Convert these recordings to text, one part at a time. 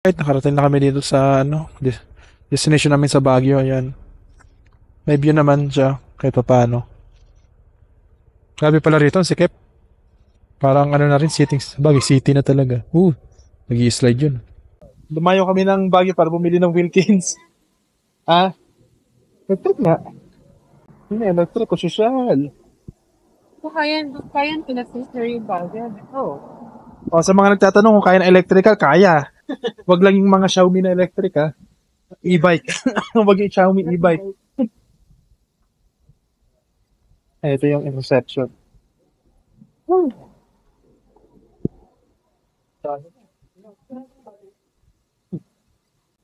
Kahit nakarating na kami dito sa destination namin sa Baguio, ayan. May view naman siya kahit pa paano. Grabe pala rito, ang sikip. Parang ano na rin, Baguio City na talaga. Nag-i-slide yun. Lumayo kami ng Baguio para bumili ng Wilkins. Ah, electric nga. Hindi, electric o social. Kaya pinag-sister yung bagay. Oo. O, sa mga nagtatanong kung kaya na electrical, kaya. Wag lang yung mga Xiaomi na electric, ha. E-bike. Wag yung Xiaomi e-bike. Ito yung interception.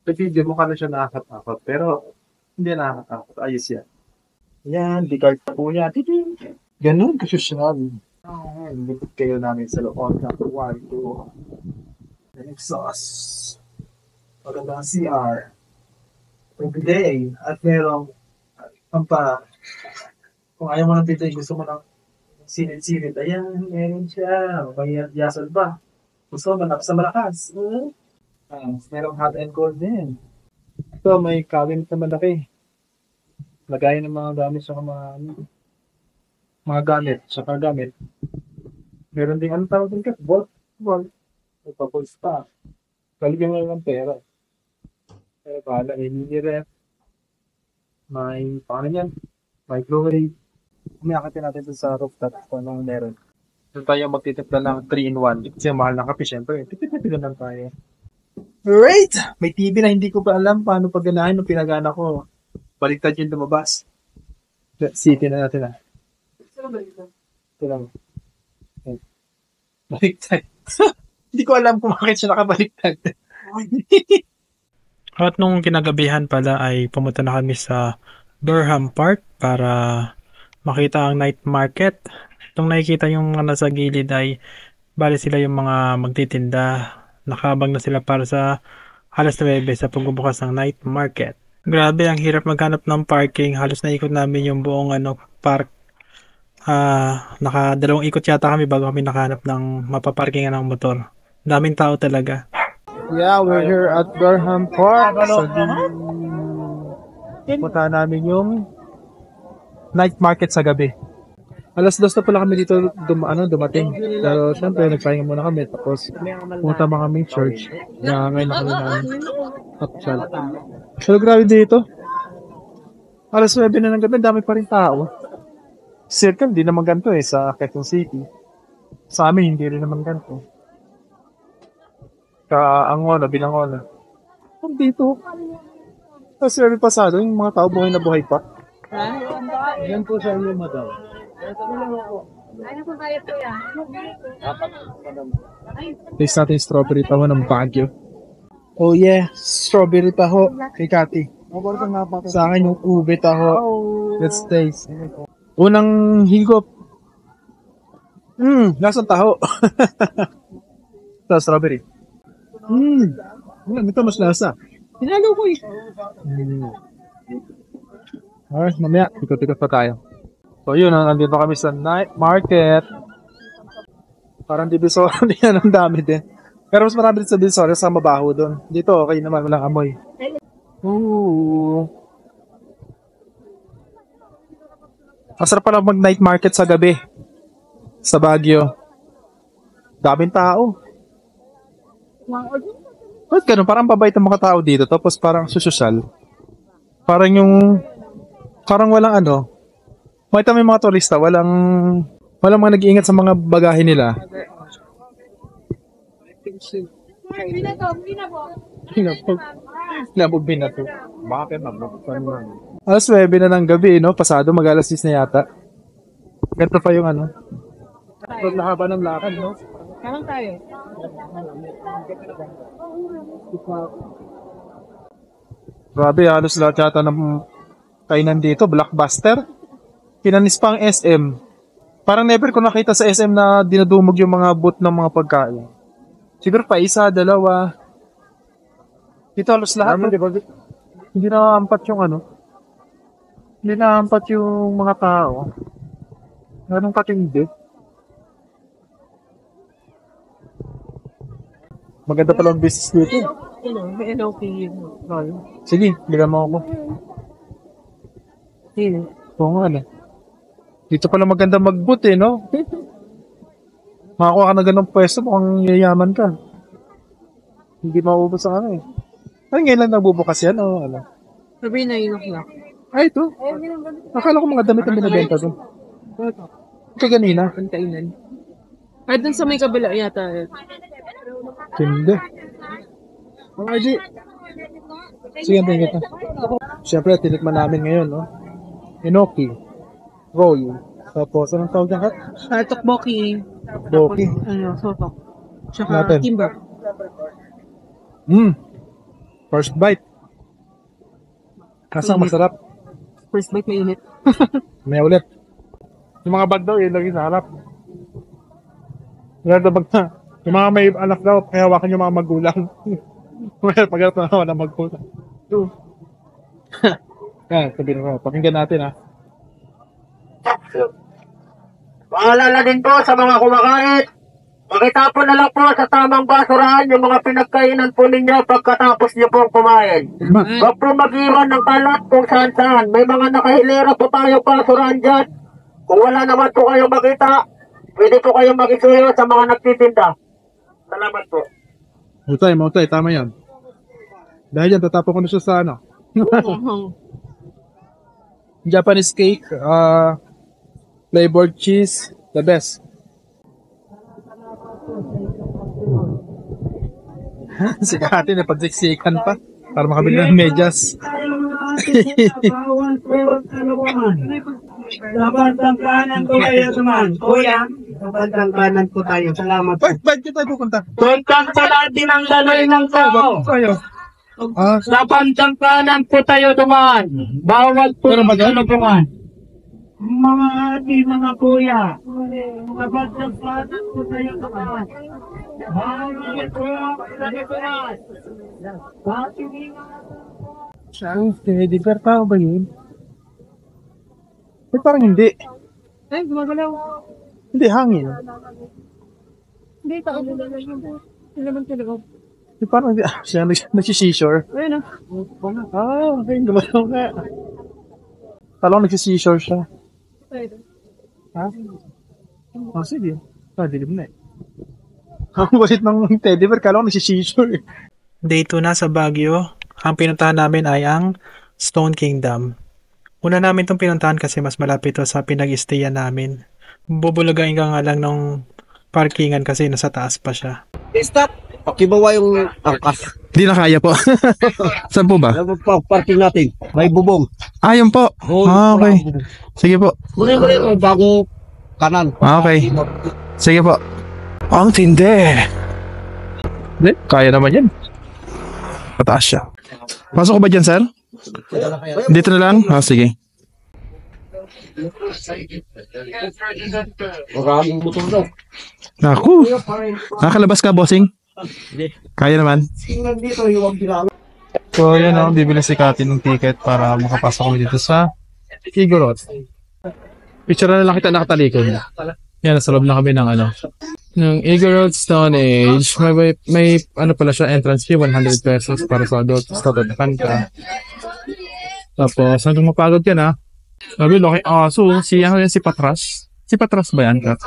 Sa video mo ka na siya nakakatakot, pero hindi nakakatakot. Ayos yan. Yan, di-guard po yan. Ganun kasosyal. Lipot kayo namin sa loob ng kwarto. Exhaust. Magandang CR. Everyday. At merong kung ayaw mo ng pito, gusto mo ng sinit-sinit. Ayan, meron siya. May yasal ba? Gusto mo sa malakas. Merong hot and cold din. Ito, may cabinet na malaki. Lagayan ng mga gamit sa mga gamit. Saka gamit. Meron din, anong tawag din ka? Vault. May pa-pulse pa. Kalagyan mo lang ng pera. Pero bahala, may mini ref. May, paano yan? Microwave. Umiakatin natin dun sa rooftop kung anong meron. Doon tayo magtitimpla ng 3-in-1. Kasi mahal ng kape, syempre. Tipid-tipid lang tayo. Right! May TV na hindi ko pa alam paano pagganahin nung pinagana ko. Baliktad yung lumabas. City na natin Ito lang. Baliktad. Hindi ko alam kung bakit siya nakabaliktad. At nung kinagabihan pala ay pumunta na kami sa Durham Park para makita ang night market. Itong nakikita yung mga nasa gilid ay bali sila yung mga magtitinda. Nakabang na sila para sa alas 9 sa pagbubukas ng night market. Grabe, ang hirap maghanap ng parking. Halos naikot namin yung buong park. Nakadalawang ikot yata kami bago kami nakahanap ng mapaparkingan ng motor. Daming tao talaga. Yeah, we're here at Durham Park. Punta namin yung night market sa gabi. Alas 2 na pala kami dito dumating. Pero syempre, nagpahinga muna kami. Tapos, pumunta mga kami church. Ngayon na kami na actual. Pero grabe dito. Alas 9 na ng gabi, dami pa rin tao. Circle, di naman ganito sa Quezon City. Sa amin, hindi rin naman ganito. Kaangola, binangola. Dito. Kasi early pasado, yung mga tao buhay na buhay pa. Yan po sa inyo, madam. Ano po ba ito yan? Taste natin yung strawberry taho ng Baguio. Oh yeah, strawberry taho kay Kati. Sa akin yung ube taho. Let's taste. Unang higop. Lasang taho. Ito, strawberry. Ito mas lasa. Hinalo ko eh. Alright, mamaya, ikot-ikot pa tayo. So yun, nandito kami sa night market. Parang Divisoria yan, ang dami din. Pero mas marami din sa Divisoria, sa mabaho doon. Dito, okay naman, walang amoy. Masarap pala mag night market sa gabi. Sa Baguio. Daming tao. Ba't ganun? Parang babait ang mga tao dito, tapos parang susosyal. Parang walang makita mo yung mga turista, walang mga nag-iingat sa mga bagahe nila. Binato. Bakit alas 9 na ng gabi, no? Pasado, mag-alas 10 na yata. Ganito pa yung Haba ng lakad, no? Kalang tayo. Grabe, halos lahat yata ng kainan dito, blockbuster. Kinanis pa ang SM. Parang never ko nakita sa SM na dinadumog yung mga booth ng mga pagkain. Siguro pa isa, dalawa. Dito halos lahat. Hindi nakaampat Hindi nakaampat yung mga tao. Ganun katindi. Maganda pala ang business dito. May NOP roll. Sige, bigyan mo ako. Sino? Oo nga na. Dito pala maganda mag-boot eh, no? Makakuha ka na ganong pwesto, mukhang yayaman ka. Hindi maubos ang ano eh. Ay, ngayon lang nagbubukas yan, o ano? Sabi 9 o'clock. Ay, ito. Akala ko mga damit ang binibenta doon. Ito ganina. Ang kainan. Ay, dun sa may kabila yata. Hindi. Mga G. Sige, tingin kita. Siyempre, tinikman namin ngayon, no? Enoki. Roll. Tapos, anong tawag niya, Kat? Tokboki. Boki. Ano, sotok. Tsaka Natin. timber. First bite. Kasang masarap. First bite mainit. May ulit. Yung mga bag daw, ilagay sa harap. Yung bag na. Yung mga may anak daw, kaya hawakan yung mga magulang. Pag ito na wala magulang. Yan, sabihin ko. Pakinggan natin, ha. Paalala din po sa mga kumakain. Pakitapon na lang po sa tamang basurahan yung mga pinagkainan po ninyo pagkatapos nyo po kumain. Huwag po mag-iwan ng kalat kung saan-saan. May mga nakahilera po tayo basurahan dyan. Kung wala naman po kayong makita, pwede po kayong mag-isuyo sa mga nagtitinda. Salamat po. Mautay, tama yan. Dahil yan, tatapon ko na siya sa ano. Japanese cake, flavored cheese, the best. Si Kati na pagsiksikan pa para makabili ng medyas. Labantang kanan po kayo naman. Kuya, labantang kanan po tayo. Salamat po. Ba't tayo pupunta? Tuntang pala din ang ganoy ng tao. Tayo. Labantang kanan po tayo naman. Bawal po Pero ba yan? naman. Mga ati, mga kuya. Labantang kanan po tayo naman. Bawal po naman. Saan? Teddy bear tao ba yun? Eh, parang hindi. Ay, gumagalaw. Hindi, hangin. Hindi, tao mo na lang. Hindi naman talaga. Eh, parang hindi. Siya nagsisishore. Ayun Okay. Gumalaw nga. Talong nagsisishore siya. Ha? Sige. Dilim na eh. Ang balit ng teddy bear, kala ko nagsisishore eh. Day 2 na sa Baguio. Ang pinuntahan namin ay ang Stone Kingdom. Una namin itong pinuntahan kasi mas malapit ito sa pinag-stayan namin. Bubulagain ka nga lang ng parkingan kasi nasa taas pa siya. Stop! Pakibawa yung angkas. Hindi na kaya po. Saan po ba? Parking natin. May bubong. Yun po. Okay. Sige po. Muli bago kanan. Okay. Sige po. Ang tindi. Hindi, kaya naman yan. Pataas siya. Pasok ko ba dyan, sir? Dito na lang? Sige. Maraming motor daw. Naku. Nakakalabas ka, bossing? Kaya naman. Dito yung ginagawa. So, yan o. Bibili si Kati ng ticket para makapasok kami dito sa Igorot. Picture na lang kita nakatalikod. Yan, nasa loob na kami ng ano. Ng Igorot Stone Age. May ano pala siya, entrance fee, 100 pesos para sa adult. Started ka. Tapos, hanggang mapagod ka na. Sabi, laki aso. Si Patras. Si Patras ba yan, Kat?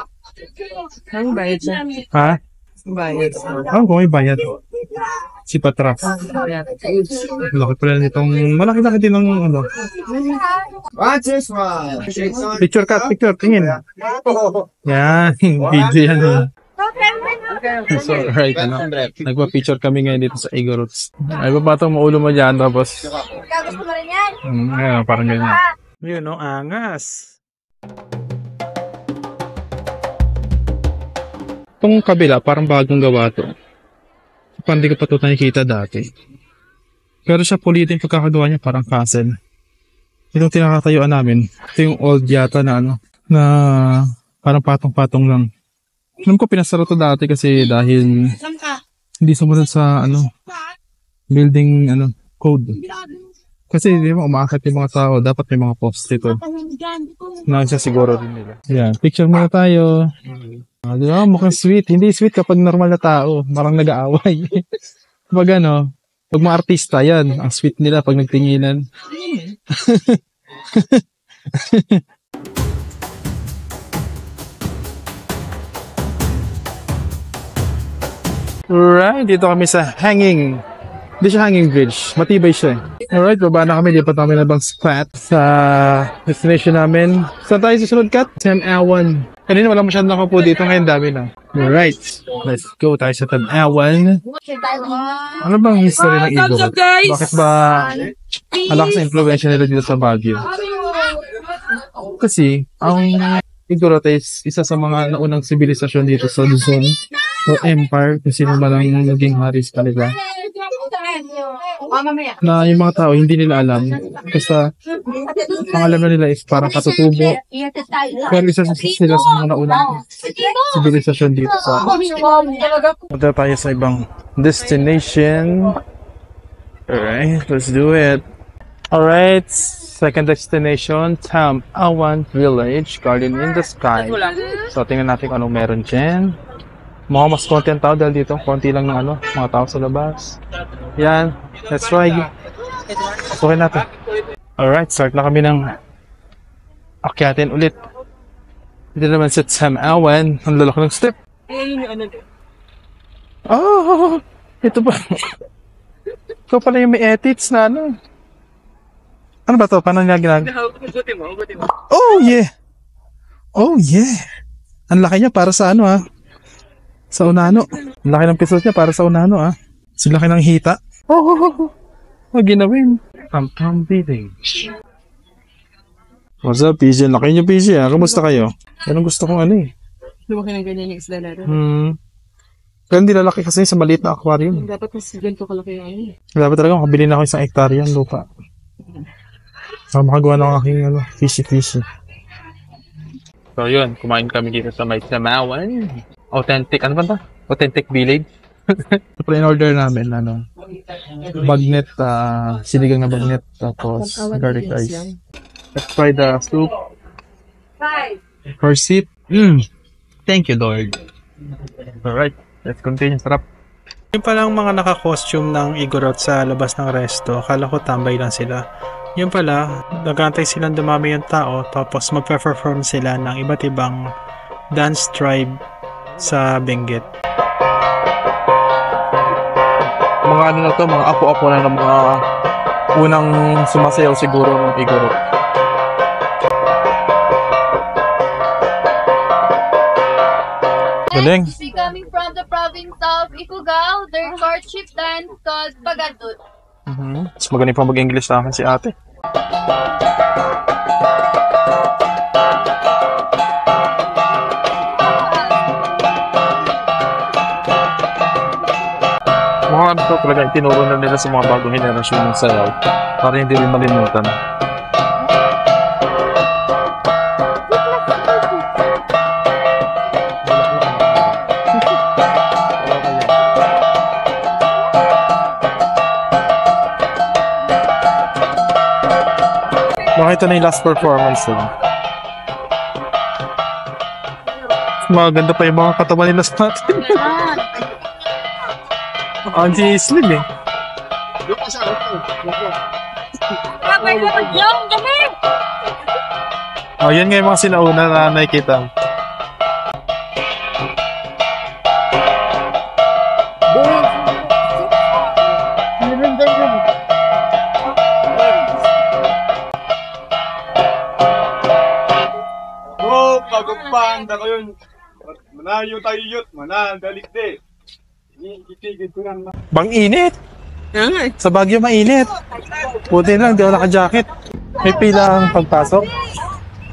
Ang bayad na. Ha? Bayad. Kung may bayad. Si Patras. Laki pala nitong, malaki-laki din ng ano. What's this one? Picture, Kat, picture. Tingin. Yan, video yan. So, right, ano. Nagpa-picture kami ngayon dito sa Igorots. Ay, babatong maulo mo dyan, tapos. Gusto mo rin yan? Ayan, parang ganyan. Yun, no, angas. Itong kabila, parang bagong gawa to. Parang di ko pa ito nakikita dati. Pero siya pulitin yung pagkakagawa niya, parang castle. Itong tinakatayuan namin, ito yung old yata na ano, na parang patong-patong lang. Alam ko pinasara to dati kasi dahil hindi sumunod sa ano, building ano, code. Kasi di ba umaakit yung mga tao, dapat may mga post dito. Nasa siguro rin nila. Yan, picture muna tayo. Di ba, mukhang sweet. Hindi sweet kapag normal na tao. Parang nag-aaway. Kapag ano, Pag mga artista, yan. Ang sweet nila pag nagtinginan. Alright, dito kami sa hanging. Hindi siya hanging bridge. Matibay siya. Alright, baba na kami. Lipat namin na bang spot sa destination namin. Saan tayo susunod, Kat? Tanawan. Kanina wala masyadong nakapo dito. Ngayon dami na. Alright, let's go tayo sa Tanawan. Ano bang history ng Igorot? Bakit ba malakas ang influensya nila dito sa Baguio? Kasi, ang Igorot is isa sa mga naunang sibilisasyon dito sa Luzon o Empire kung sino man ang naging hari sa kanila. Na yung mga tao hindi nila alam. Basta, ang alam na nila is parang katutubo. Pero isa sila sa mga naunang sibilisasyon dito sa punta tayo sa ibang destination. Alright, let's do it. Alright, second destination, Tanawan Village, Garden in the Sky. So, tingnan natin anong meron dyan. Mukhang mas konti ang tao dahil dito, konti lang ng mga tao sa labas. Yan, let's try. Okay natin. Alright, start na kami ng akyatin ulit. Dito naman sa Tanawan, ang lalaki ng step. Oh, ito ba? Ito pala yung may edits na ano. Ano ba to? Paano niya ginagawa? Oh, yeah! Oh, yeah! Ang laki niya para sa ano, sa unano. Ang laki ng pisot niya para sa unano, Ang laki ng hita. Oh, ginawin. Tam-tam Village. What's up, PJ? Laki niyo, PJ, Kamusta kayo? Yan ang gusto kong Lumaki ng ganyan yung isla natin. Pero hindi lalaki kasi sa maliit na aquarium. Dapat mas ganito kalaki yung Dapat talaga makabili na ako isang hektarya ng lupa. Saka makagawa na ako aking fishy. So yun, kumain kami dito sa may Tanawan. Authentic, ano ba ito? Authentic Village. Ito pala in-order namin, bagnet, sinigang na bagnet, tapos garlic rice. Let's try the soup. First sip. Thank you, Lord. Alright, let's continue. Sarap. Yung palang mga naka-costume ng Igorot sa labas ng resto, akala ko tambay lang sila. Yung pala, nagantay silang dumami yung tao, tapos magpe-perform sila ng iba't ibang dance tribe sa Benguet. Mga ano na to, mga apo-apo na ng mga unang sumasayaw siguro ng Igorot. Galing. Coming from the province of Ifugao, their courtship dance called Pagadut. Mas magaling pa mag-English sa akin si ate. Mga ano to talaga itinuro na nila sa mga bagong henerasyon ng sayaw para hindi rin malimutan. Ito na yung last performance nila. Maganda pa yung mga katawan nila sa atin. Anji Slim Oh, yan nga yung mga sinauna na nakikita. Panda ko yun. Manayo tayo yut, managalikde. Itigid ko lang. Bang init! Sa Baguio mainit. Buti lang, di ako naka-jacket. May pila ang pagpasok.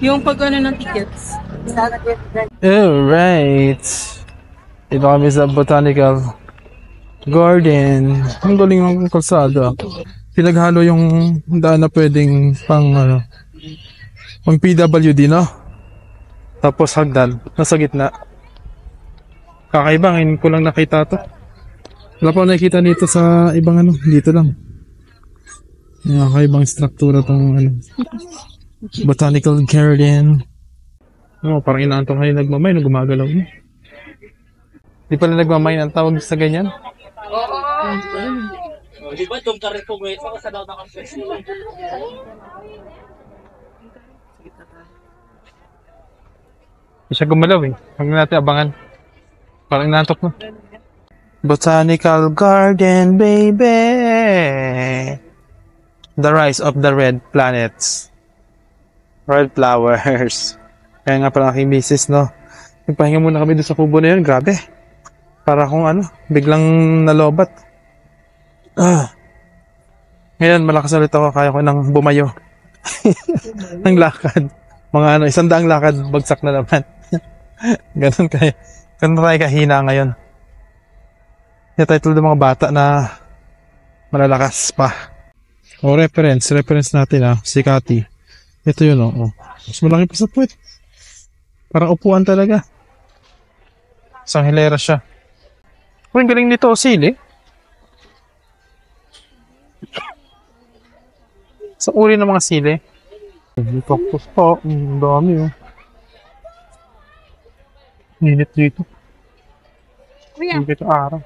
Yung pag-ano ng tickets. Alright. Dito kami sa Botanical Garden. Ang galing ng kalsada. Pinaghalo yung daan na pwedeng pang PWD, no? Tapos hagdan, nasa gitna. Kakaiba, ngayon ko lang nakita to. Wala pa ako nakikita dito sa ibang dito lang. Kakaibang struktura tong Botanical Garden. Parang inaantong kayo nagmamay na gumagalaw niya. Di pala nagmamay ang tawag sa ganyan? Di ba itong karito mo ito sa daw na kasi? Hindi siya gumalaw eh. Huwag na natin abangan. Parang inantok na. Botanical Garden, baby! The rise of the red planets. Red flowers. Kaya nga pala aking misis, no? Nagpahinga muna kami doon sa kubo na yun. Grabe. Para kung ano, biglang nalobat. Ngayon, malakas ulit ako. Kaya ko nang bumayo. Ng lakad. Mga ano, 100 lakad, bagsak na naman. Ganun tayo kahina ngayon. Kaya tayo tulad ng mga bata na malalakas pa. O, reference natin si Cathy. Ito yun, oh. Mas malaki pa sa puwet. Parang upuan talaga. Isang hilera siya. Kung galing nito, sili. Sa uri ng mga sili. Cactus pa. Ang dami, oh. Init dito. Kuya. Init dito araw.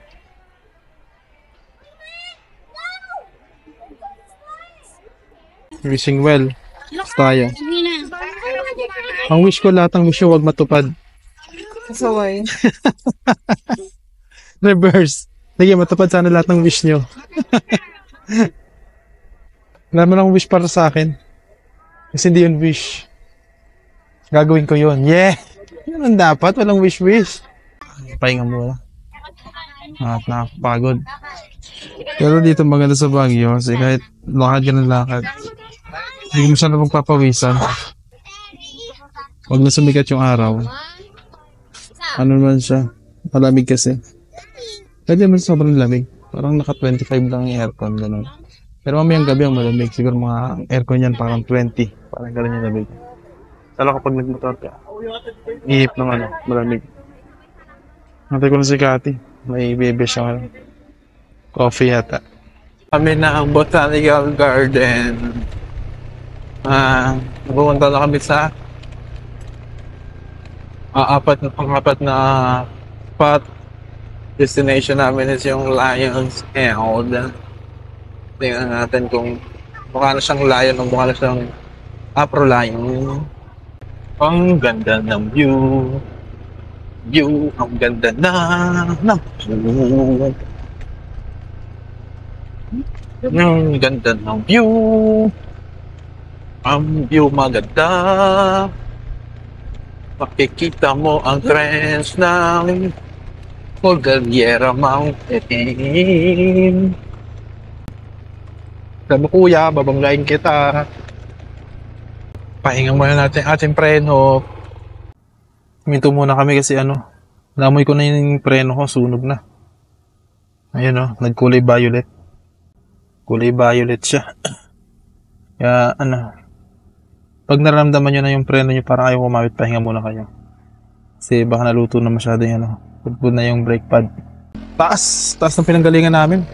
Wishing well. Tayo. Ang wish ko, lahat ng wish ko, huwag matupad. Saway. Reverse. Sige, matupad sana lahat ng wish nyo. Wala mo lang wish para sa akin. Kasi hindi yun wish. Gagawin ko yun. Yeah! Yun ang dapat. Walang wish-wish. Pahinga muna. At nakapagod. Pero dito maganda sa Baguio. Kasi kahit lakad ka ng lakad, hindi mo siya na magpapawisan. Huwag na sumikat yung araw. Ano naman siya? Malamig kasi. Pwede naman sobrang lamig. Parang naka 25 lang yung aircon. Ganun. Pero mamayang gabi ang malamig. Siguro mga aircon yan parang 20. Parang gano'n yung lamig. Lalo kapag nagmotor ka, ihip ng ano, malamig. Natay ko na si Cathy. May bebe siya. Coffee yata. Kami na ang Botanical Garden. Pumunta na kami sa pang-apat na spot. Destination namin is yung Lion's Head. Tingnan natin kung mukha na siyang lion o mukha na siyang Afro lion. Ang ganda ng view. Ang ganda ng view. Ang ganda ng view. Ang view maganda. Makikita mo ang trends ng Cordillera Mountain. Sabi mo, kuya, babanggain kita. Pahinga muna natin ating preno. Minto muna kami kasi namoy ko na yung preno ko, sunog na. Ayun nagkulay violet. Kulay violet siya. Kaya pag nararamdaman nyo na yung preno nyo parang ayaw kumawit, pahinga muna kayo. Kasi baka naluto na masyado yung pudpud na yung brake pad. Taas ng pinanggalingan namin.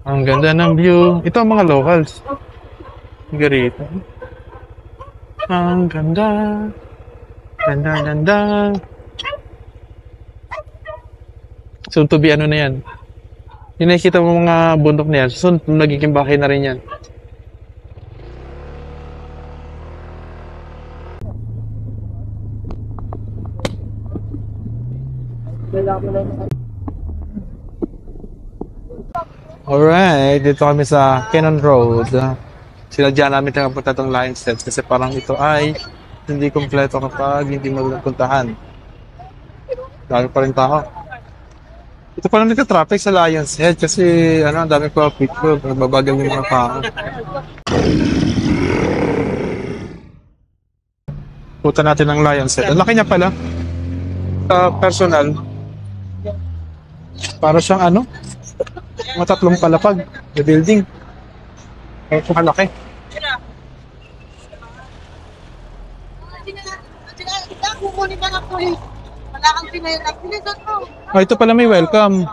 Ang ganda ng view. Ito ang mga locals. Garito. Ang ganda. Ganda. Soon to be na yan. Yung nakikita mo mga bundok na yan, soon nagiging bahay na rin yan. Alright, dito kami sa Cannon Road. Sinadya namin punta itong Lion's Head kasi parang ito ay hindi kompleto kapag hindi mo puntahan. Dami pa rin tao. Ito pa lang nagka-traffic sa Lion's Head kasi ang dami pa picture, nagbabagal yung mga tao. Punta natin ng Lion's Head. Ang laki niya pala. Personal. Para siyang mga tatlong palapag na building. Ito malaki. Ito pala may welcome.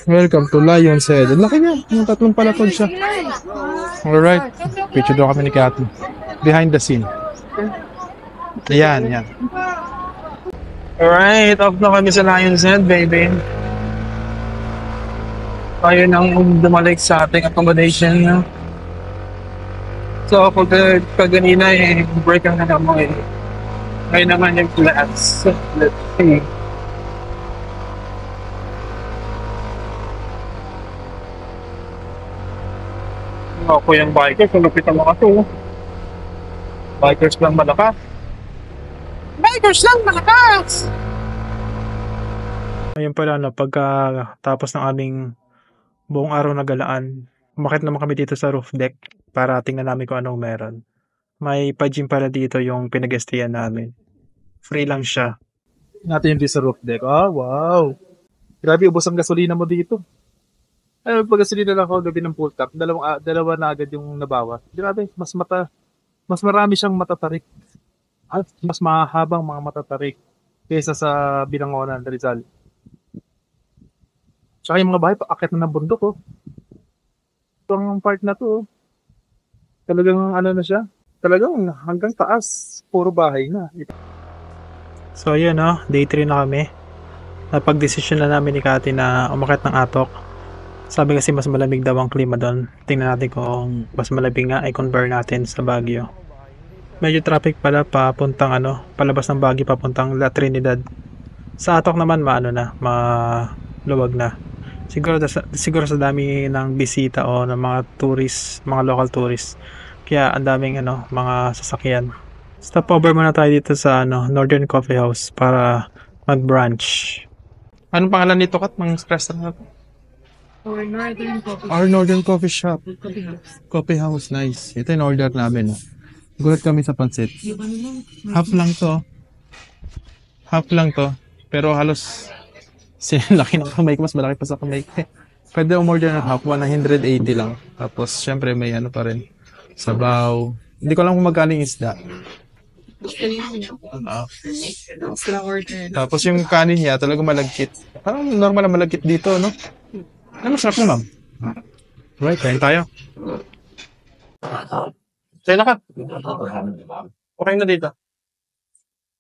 Welcome to Lion's Head. Ang laki niya. Yung tatlong palapag siya. Alright. Picture daw kami ni Cathy. Behind the scene. Ayan. Alright, off na kami sa Lion's Head, baby. Tayo nang dumalik sa ating accommodation. No? So, kaganina break ang na mo eh. Ngayon naman yung class. Let's see. Ako yung bikers, malupit ang mga to. Bikers lang malakas. Bikers lang malakas! Ayun pala, no, pagka tapos ng aming buong araw na galaan, umakit naman kami dito sa roof deck para tingnan namin kung anong meron. May pa-gym pala dito yung pinag-estayan namin. Free lang siya. Natin yung dito sa roof deck. Ah, wow! Grabe, ubos ang gasolina mo dito. Ay, pag gasolina lang ako gabi ng full tank, dalawa na agad yung nabawas. Grabe, mas marami siyang matatarik. At mas mahabang mga matatarik kaysa sa Binangonan, Rizal. Tsaka yung mga bahay, paakit na ng bundok, oh. Itong part na to, oh. Talagang ano na siya, talagang hanggang taas, puro bahay na. So yun, oh, day 3 na kami. Napag-desisyon na namin ni Kati na umakit ng Atok. Sabi kasi mas malamig daw ang klima doon. Tingnan natin kung mas malamig nga ay compare natin sa Baguio. Medyo traffic pala papuntang palabas ng Baguio papuntang La Trinidad. Sa Atok naman maluwag na. Siguro sa dami ng bisita o ng mga tourists, mga local tourists. Kaya ang daming mga sasakyan. Stopover muna tayo dito sa Northern Coffee House para mag-brunch. Anong pangalan nito, Kat? Ng restaurant? Our Northern Coffee Shop. Coffee House, nice. Ito yung order namin. Gulat kami sa pansit. Half lang to. Pero halos laki ng kamay ko. Mas malaki pa sa kamay ko. Pwede umorder ng half. 180 lang. Tapos, syempre, may pa rin. Sabaw. Hindi ko lang kung magkano yung isda. Tapos yung kanin niya, talaga malagkit. Parang normal na malagkit dito, no? Sarap na, ma'am. Right, kain tayo. Tayo na ka. Okay na dito.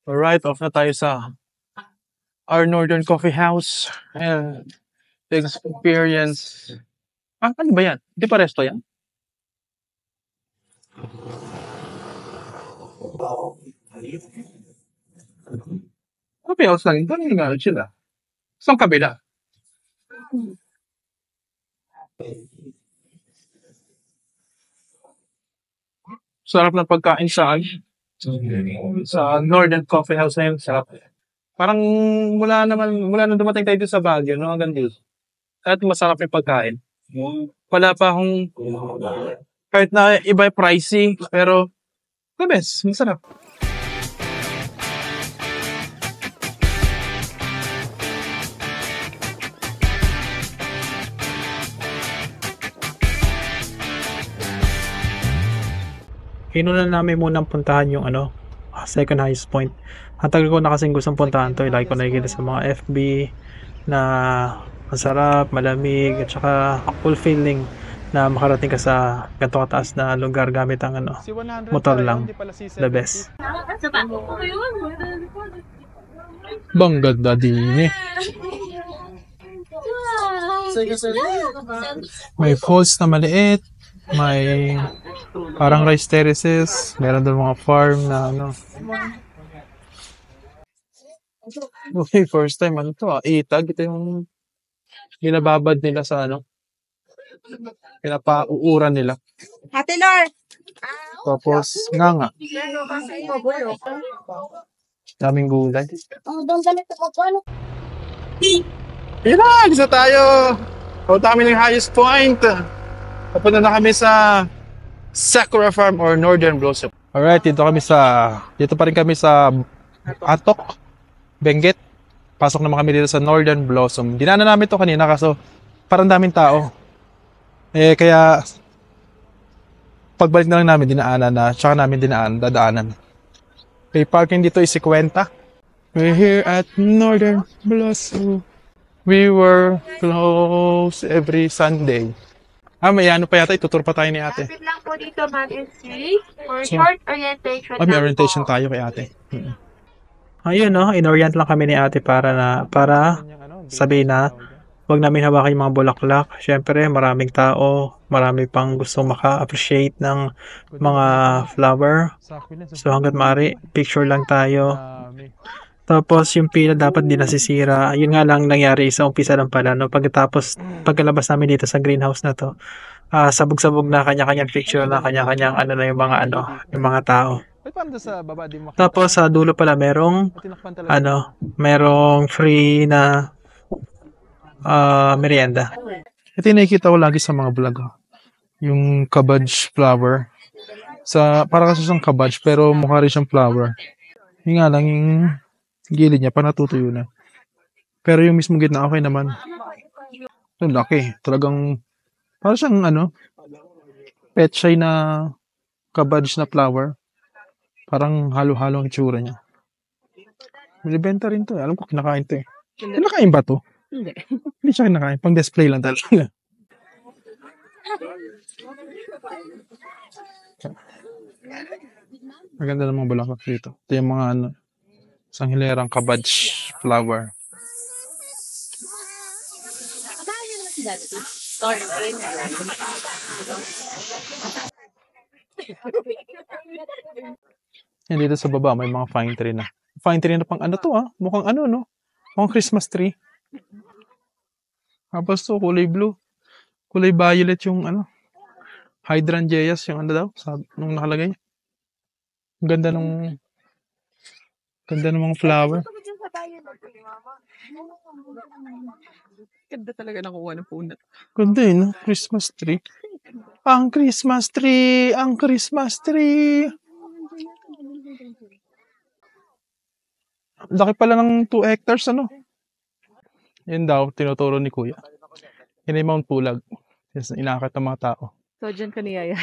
Alright, off na tayo sa Our Northern Coffee House. And the experience. Ano ba yan? Hindi pa resto yan? Coffee house lang. Doon yung sila. Saan kabila? Sarap ng pagkain sa Northern Coffee House na yun. Sarap. Parang mula na dumating tayo dito sa Baguio, no? Hanggang dito. At masarap yung pagkain. Wala pa akong, kahit na iba pricey, pero the best, masarap. Kinunan namin munang puntahan yung second highest point. Ang tagal ko na kasing gustong puntahan to. Lagi ko nakikita sa mga FB na masarap, malamig, at saka fulfilling na makarating ka sa ganito kataas na lugar gamit ang motor lang. The best. Bang ganda din eh. May falls na maliit. May parang rice terraces. Meron doon mga farm na Okay, first time itag. Ito yung binababad nila sa pinapauuran nila. Ate Lor! Tapos nga. Daming gulay. Doon galit ako po. Isa tayo. Punta kami ng highest point. Papunta na kami sa Sakura Farm or Northern Blossom. Alright, dito pa rin kami sa Atok, Benguet. Pasok naman kami dito sa Northern Blossom. Dinaanan namin to kanina kaso parang daming tao. Kaya pagbalik na lang namin tsaka namin dadaanan. Okay, parking dito is 50. We're here at Northern Blossom. We were closed every Sunday. May pa yata, itutur pa tayo ni ate. Lapit lang po dito, ma'am, is for short orientation. May orientation tayo kay ate. Ayun no, inorient lang kami ni ate para sabihin na wag namin hawakan yung mga bulaklak. Syempre, maraming tao, marami pang gusto maka-appreciate ng mga flower. So hangga't maaari, picture lang tayo. Tapos yung pila dapat di nasisira. Yun nga lang nangyari sa umpisa lang pala. No? Pagkalabas namin dito sa greenhouse na to, sabog-sabog na kanya-kanyang picture na kanya-kanyang ano na yung mga tao. Tapos sa dulo pala merong free na merienda. Ito yung nakikita ko lagi sa mga vlog. Yung cabbage flower. Para kasi siyang cabbage pero mukha rin siyang flower. Yung nga lang yung gilid niya, parang natutuyo na. Pero yung mismo gitna, okay naman. Yung laki. Talagang, parang siyang pechay na cabbage na flower. Parang halo-halo ang itsura niya. Binibenta rin to. Alam ko, kinakain to eh. Kinakain ba to? Hindi. Hindi siya kinakain. Pang display lang talaga. Maganda ng mga bulaklak dito. Ito yung mga isang hilerang cabbage flower. Yan dito sa baba may mga fine tree na. Fine tree na pang mukhang no? Mukhang Christmas tree. Tapos to, kulay blue. Kulay violet yung hydrangeas yung nung nakalagay. Ang ganda ng mga flower. Ganda talaga nakuha ng punat. Ganda no? Christmas tree. Ang Christmas tree! Ang Christmas tree! Laki pala ng 2 hectares, Yan daw, tinuturo ni Kuya. Yan ay Mount Pulag. Yes, inakit ng mga tao. So, dyan ka ni Yaya.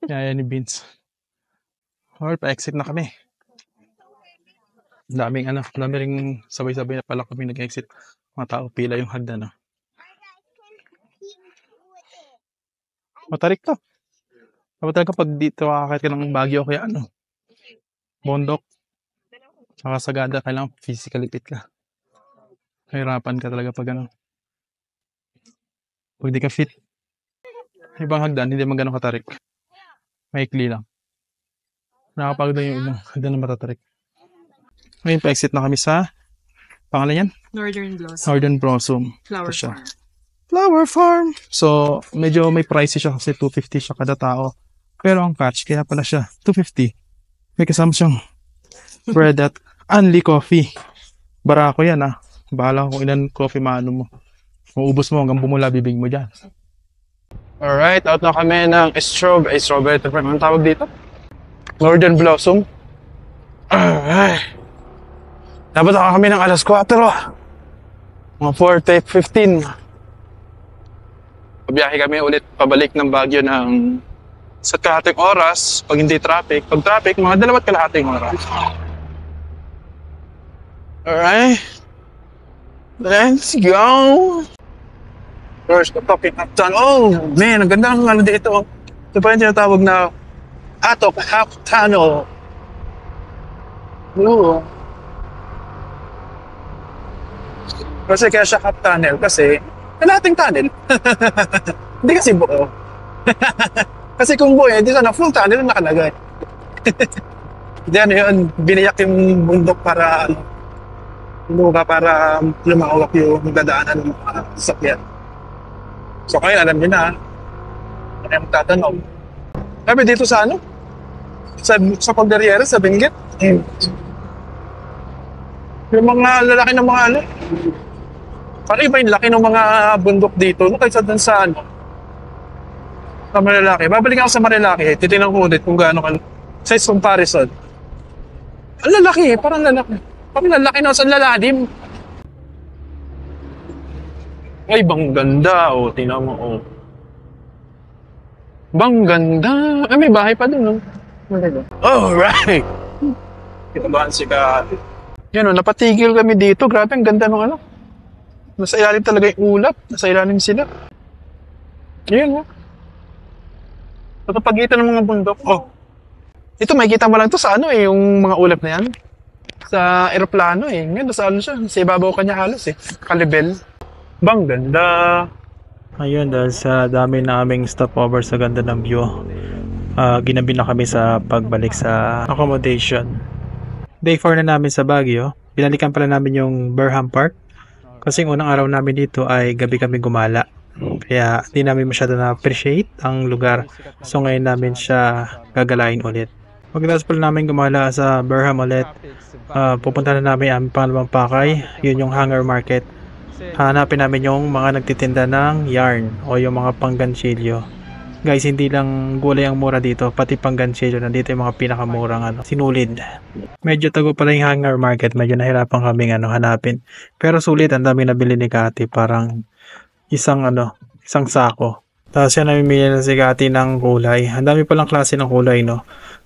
Yaya ni Vince. Alright, pa-exit na kami. Dami ring sabay-sabay na pala kami nag-exit. Mga tao, pila yung hagdan, Matarik to. Dapat talaga pag dito kakakit ka ng Baguio kaya bondok. Saka Sagada, kailangan physically fit ka. Kahirapan ka talaga pag pag di ka fit. Ibang hagdan, hindi man ganun katarik. Maikli lang. Nakapagod na yung hagdan na matatarik. Ngayon pa-exit na kami sa pangalan yan? Northern Blossom. Flower siya. Flower Farm. So, medyo may pricey siya kasi 250 siya kada tao. Pero ang catch, kaya pala siya 250. May kasama siyang bread at only coffee. Barako yan Bahala kung ilan coffee maano mo. Kung ubos mo hanggang bumula bibig mo dyan. Alright, out na kami ng strawberry. Anong tawag dito? Northern Blossom. Alright. Dapat ako kami ng alas 4. Mga 4:15. Biyahe kami ulit pabalik ng Baguio ng sa kalahating oras. Pag hindi traffic. Pag traffic, mga 2 kalahating oras. Alright. Let's go! First, talking up done. Oh, man, ang ganda ng dito. Ito pa yung tinatawag na Atok Half Tunnel. Oo. Kasi kaya siya half tunnel kasi kalahating tunnel. Hindi kasi buo. Kasi kung buo, hindi sana full tunnel nakalagay. Diyan yun, biniyak yung bundok para lumawak yung dadaanan ng mga sasakyan. So kayo, alam niyo na. Ano yung tatanong? Sabi dito sa sa Cordillera, sa Benguet. Yung mga lalaki ng mga parang iba yung laki ng mga bundok dito kaysa dun sa sa Marilaki. Babalik ako sa Marilaki. Titingnan ko ulit kung gaano size comparison. Ang lalaki parang lalaki. Parang lalaki na sa lalalim. Ay, bang ganda. Tingnan mo. Bang ganda. Ay, may bahay pa dun, Alright! Kinabahan si ka. Yan napatigil kami dito. Grabe, ang ganda ng Nasa ilalim talaga yung ulap. Nasa ilalim sila. Yun, Sa pagitan ng mga bundok. Ito, makikita mo lang to sa yung mga ulap na yan. sa aeroplano eh. Ngayon, nasa ano siya, sa ibabaw kanya halos eh. Kalibel. Bang ganda. Ayun, dahil sa dami na aming stopover sa ganda ng view, ginabi na kami sa pagbalik sa accommodation. Day 4 na namin sa Baguio. Binalikan pala namin yung Burham Park. Kasi unang araw namin dito ay gabi kami gumala. Kaya hindi namin masyado na-appreciate ang lugar. So ngayon namin siya gagalain ulit. Pagkatapos pala namin gumala sa Burham ulit, pupunta na namin ang pangalawang pakay. Yun yung Hanger Market. Hanapin namin yung mga nagtitinda ng yarn o yung mga pangganchilyo. Guys, hindi lang gulay ang mura dito, pati pangganchilyo. Nandito yung mga pinakamurang sinulid. Medyo tago pala yung Hanger Market. Medyo nahirapan kaming hanapin. Pero sulit, ang dami nabili ni Kati. Parang isang sako. Tapos yan, namimili na si Kati ng kulay. Ang dami palang klase ng kulay, no?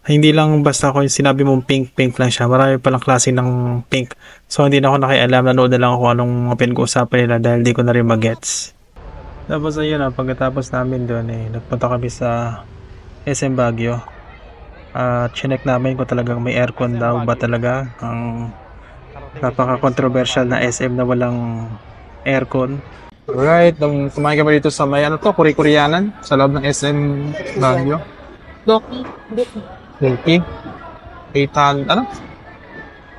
Hindi lang basta ko yung sinabi mong pink lang siya. Marami palang klase ng pink. So hindi na ako nakialam. Nanood na lang ako anong pinag-uusapan nila dahil di ko na rin magets. Tapos ayun, pagkatapos namin doon nagpunta kami sa SM Baguio. Chinek namin kung talagang may aircon daw ba talaga. Ang napaka-controversial na SM na walang aircon. Alright, kumain kami dito sa may Kuri-Kurianan sa loob ng SM Baguio. Doki.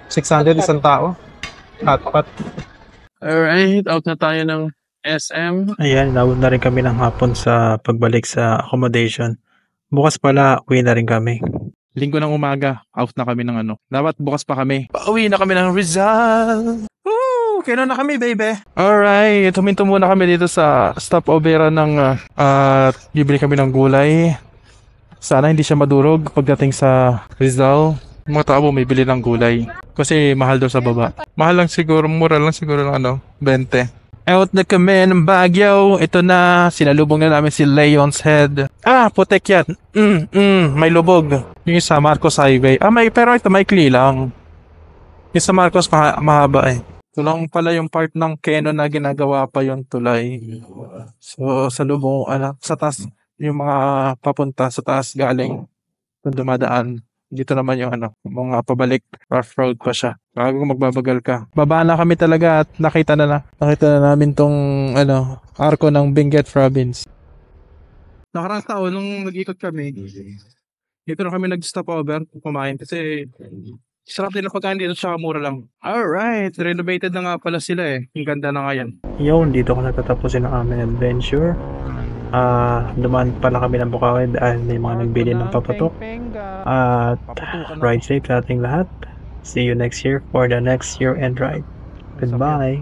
600 isang tao. Hotpot. Alright, out na tayo ng SM. Ayan, inabot na rin kami ng hapon sa pagbalik sa accommodation. Bukas pala, uwi na rin kami. Linggo ng umaga, out na kami ng Dapat bukas pa kami. Pauwi na kami ng Rizal. Woo! Kailan na kami, baby? Alright, huminto muna kami dito sa stopover ng bibili kami ng gulay. Sana hindi siya madurog pagdating sa Rizal. Mga tao may bili ng gulay. Kasi mahal daw sa baba. Mahal lang siguro, mura lang siguro ng 20. Out na kami ng Baguio. Ito na, sinalubong na namin si Leon's Head. Putek yan. May lubog. Yung sa Marcos Highway. Pero ito maikli lang. Yung sa Marcos mahaba eh. Ito lang pala yung part ng Keno na ginagawa pa yung tulay. So, sa lubong, sa taas, yung mga papunta sa taas galing kung dumadaan. Dito naman yung mga pabalik, rough road pa siya. Bago magbabagal ka. Baba na kami talaga at nakita na namin tong arko ng Benguet Province. Nakarang taon nung nag-ikot kami, dito na kami nag-stop over kumain kasi sarap nila pagkain dito tsaka mura lang. Alright, renovated na nga pala sila eh. Ang ganda na nga yan. Yun, dito ko natatapusin ang aming adventure. Dumaan pala kami ng Bukawi dahil may mga nagbili ng papatok. At ride safe sa ating lahat. See you next year for the next year-end ride. Goodbye!